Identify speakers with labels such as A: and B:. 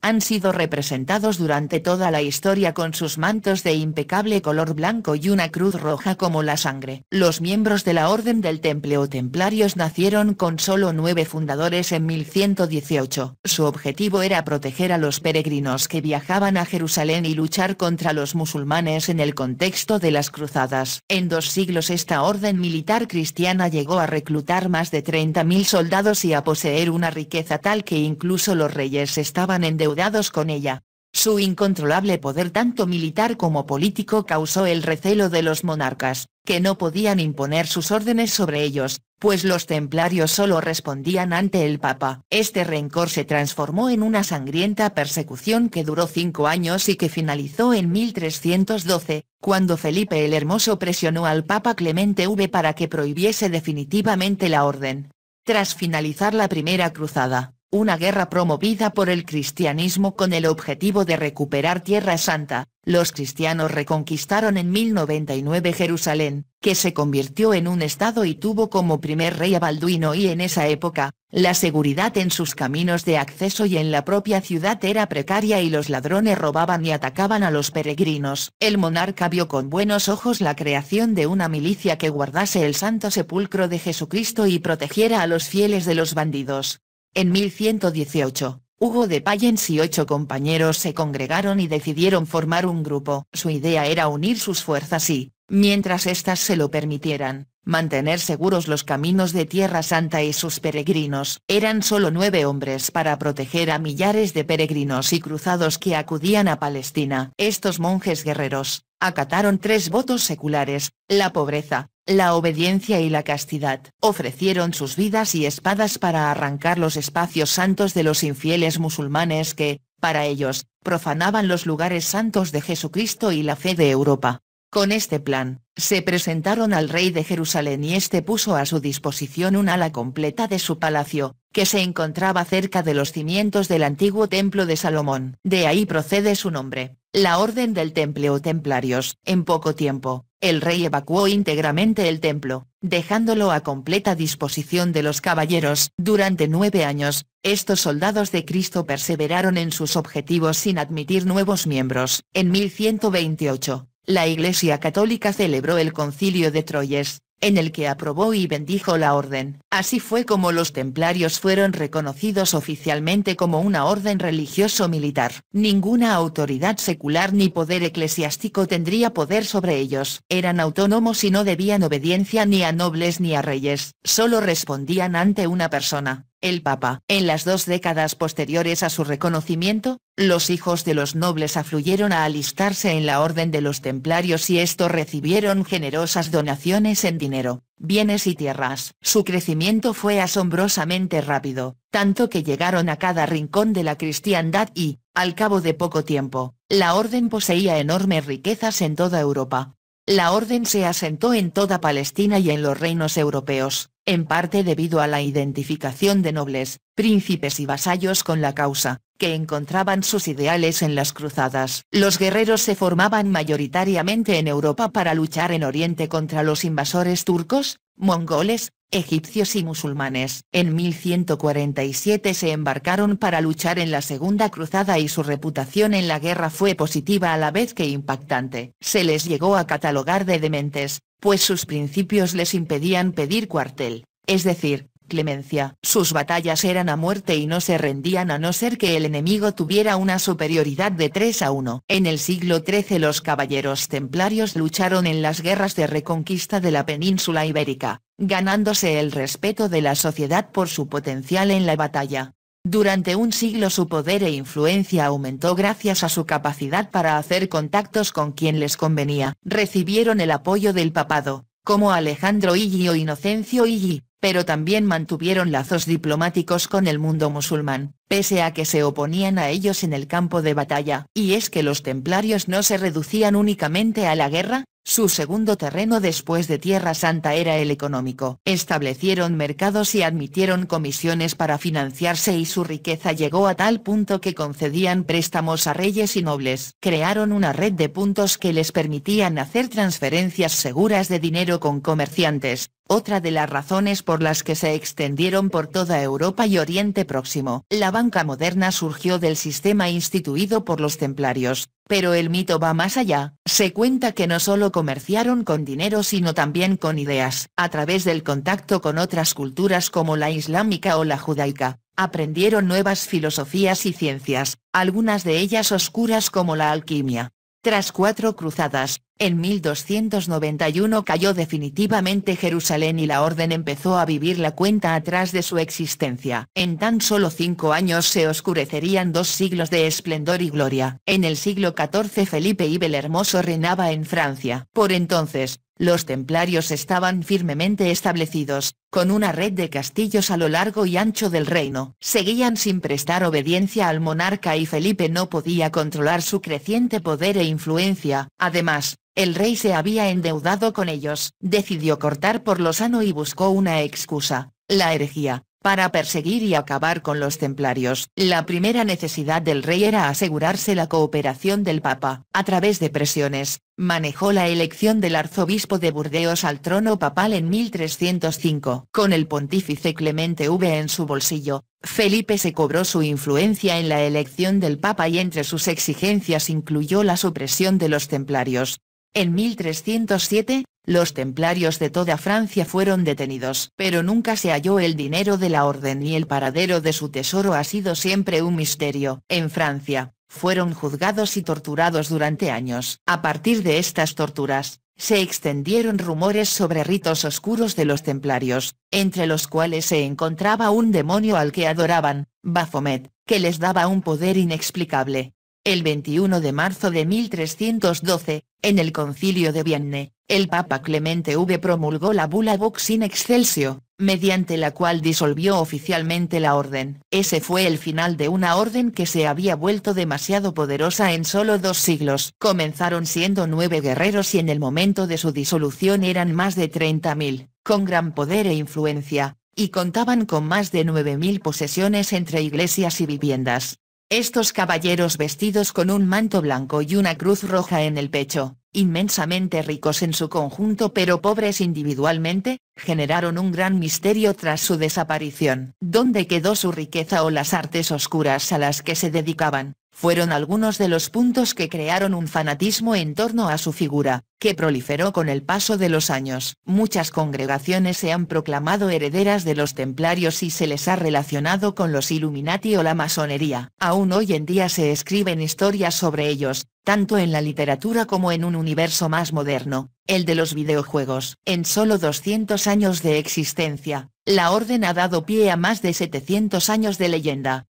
A: han sido representados durante toda la historia con sus mantos de impecable color blanco y una cruz roja como la sangre. Los miembros de la Orden del Temple o Templarios nacieron con solo 9 fundadores en 1118. Su objetivo era proteger a los peregrinos que viajaban a Jerusalén y luchar contra los musulmanes en el contexto de las cruzadas. En 2 siglos esta orden militar cristiana llegó a reclutar más de 30.000 soldados y a poseer una riqueza tal que incluso los reyes estaban endeudados con ella. Su incontrolable poder tanto militar como político causó el recelo de los monarcas, que no podían imponer sus órdenes sobre ellos, pues los templarios solo respondían ante el papa. Este rencor se transformó en una sangrienta persecución que duró 5 años y que finalizó en 1312, cuando Felipe el Hermoso presionó al papa Clemente V para que prohibiese definitivamente la orden. Tras finalizar la Primera Cruzada, una guerra promovida por el cristianismo con el objetivo de recuperar Tierra Santa, los cristianos reconquistaron en 1099 Jerusalén, que se convirtió en un estado y tuvo como primer rey a Balduino y en esa época, la seguridad en sus caminos de acceso y en la propia ciudad era precaria y los ladrones robaban y atacaban a los peregrinos. El monarca vio con buenos ojos la creación de una milicia que guardase el santo sepulcro de Jesucristo y protegiera a los fieles de los bandidos. En 1118, Hugo de Payens y 8 compañeros se congregaron y decidieron formar un grupo. Su idea era unir sus fuerzas y, mientras éstas se lo permitieran, mantener seguros los caminos de Tierra Santa y sus peregrinos. Eran solo 9 hombres para proteger a millares de peregrinos y cruzados que acudían a Palestina. Estos monjes guerreros acataron 3 votos seculares: la pobreza, la obediencia y la castidad. Ofrecieron sus vidas y espadas para arrancar los espacios santos de los infieles musulmanes que, para ellos, profanaban los lugares santos de Jesucristo y la fe de Europa. Con este plan, se presentaron al rey de Jerusalén y este puso a su disposición un ala completa de su palacio, que se encontraba cerca de los cimientos del antiguo templo de Salomón. De ahí procede su nombre, la Orden del Temple o Templarios. En poco tiempo, el rey evacuó íntegramente el templo, dejándolo a completa disposición de los caballeros. Durante 9 años, estos soldados de Cristo perseveraron en sus objetivos sin admitir nuevos miembros. En 1128, la Iglesia Católica celebró el Concilio de Troyes, en el que aprobó y bendijo la orden. Así fue como los templarios fueron reconocidos oficialmente como una orden religioso-militar. Ninguna autoridad secular ni poder eclesiástico tendría poder sobre ellos. Eran autónomos y no debían obediencia ni a nobles ni a reyes. Solo respondían ante una persona, el Papa. En las 2 décadas posteriores a su reconocimiento, los hijos de los nobles afluyeron a alistarse en la Orden de los Templarios y estos recibieron generosas donaciones en dinero, bienes y tierras. Su crecimiento fue asombrosamente rápido, tanto que llegaron a cada rincón de la cristiandad y, al cabo de poco tiempo, la orden poseía enormes riquezas en toda Europa. La orden se asentó en toda Palestina y en los reinos europeos, en parte debido a la identificación de nobles, príncipes y vasallos con la causa, que encontraban sus ideales en las cruzadas. Los guerreros se formaban mayoritariamente en Europa para luchar en Oriente contra los invasores turcos, mongoles, egipcios y musulmanes. En 1147 se embarcaron para luchar en la Segunda Cruzada y su reputación en la guerra fue positiva a la vez que impactante. Se les llegó a catalogar de dementes, pues sus principios les impedían pedir cuartel, es decir, clemencia. Sus batallas eran a muerte y no se rendían a no ser que el enemigo tuviera una superioridad de 3-1. En el siglo XIII los caballeros templarios lucharon en las guerras de reconquista de la península ibérica, ganándose el respeto de la sociedad por su potencial en la batalla. Durante un siglo su poder e influencia aumentó gracias a su capacidad para hacer contactos con quien les convenía. Recibieron el apoyo del papado, como Alejandro Igi o Inocencio Igi, pero también mantuvieron lazos diplomáticos con el mundo musulmán, pese a que se oponían a ellos en el campo de batalla. Y es que los templarios no se reducían únicamente a la guerra, su segundo terreno después de Tierra Santa era el económico. Establecieron mercados y admitieron comisiones para financiarse y su riqueza llegó a tal punto que concedían préstamos a reyes y nobles. Crearon una red de puntos que les permitían hacer transferencias seguras de dinero con comerciantes, otra de las razones por las que se extendieron por toda Europa y Oriente Próximo. La banca moderna surgió del sistema instituido por los templarios, pero el mito va más allá. Se cuenta que no solo comerciaron con dinero sino también con ideas. A través del contacto con otras culturas como la islámica o la judaica, aprendieron nuevas filosofías y ciencias, algunas de ellas oscuras como la alquimia. Tras 4 cruzadas, en 1291 cayó definitivamente Jerusalén y la orden empezó a vivir la cuenta atrás de su existencia. En tan solo 5 años se oscurecerían 2 siglos de esplendor y gloria. En el siglo XIV Felipe I el Hermoso reinaba en Francia. Por entonces, los templarios estaban firmemente establecidos, con una red de castillos a lo largo y ancho del reino. Seguían sin prestar obediencia al monarca y Felipe no podía controlar su creciente poder e influencia. Además, el rey se había endeudado con ellos. Decidió cortar por lo sano y buscó una excusa, la herejía, para perseguir y acabar con los templarios. La primera necesidad del rey era asegurarse la cooperación del papa. A través de presiones, manejó la elección del arzobispo de Burdeos al trono papal en 1305. Con el pontífice Clemente V en su bolsillo, Felipe se cobró su influencia en la elección del papa y entre sus exigencias incluyó la supresión de los templarios. En 1307, los templarios de toda Francia fueron detenidos. Pero nunca se halló el dinero de la orden y el paradero de su tesoro ha sido siempre un misterio. En Francia, fueron juzgados y torturados durante años. A partir de estas torturas, se extendieron rumores sobre ritos oscuros de los templarios, entre los cuales se encontraba un demonio al que adoraban, Baphomet, que les daba un poder inexplicable. El 21 de marzo de 1312, en el Concilio de Vienne, el Papa Clemente V promulgó la bula Vox in Excelsis, mediante la cual disolvió oficialmente la orden. Ese fue el final de una orden que se había vuelto demasiado poderosa en solo 2 siglos. Comenzaron siendo 9 guerreros y en el momento de su disolución eran más de 30.000, con gran poder e influencia, y contaban con más de 9.000 posesiones entre iglesias y viviendas. Estos caballeros vestidos con un manto blanco y una cruz roja en el pecho, inmensamente ricos en su conjunto pero pobres individualmente, generaron un gran misterio tras su desaparición. ¿Dónde quedó su riqueza o las artes oscuras a las que se dedicaban? Fueron algunos de los puntos que crearon un fanatismo en torno a su figura, que proliferó con el paso de los años. Muchas congregaciones se han proclamado herederas de los templarios y se les ha relacionado con los Illuminati o la masonería. Aún hoy en día se escriben historias sobre ellos, tanto en la literatura como en un universo más moderno, el de los videojuegos. En solo 200 años de existencia, la orden ha dado pie a más de 700 años de leyenda,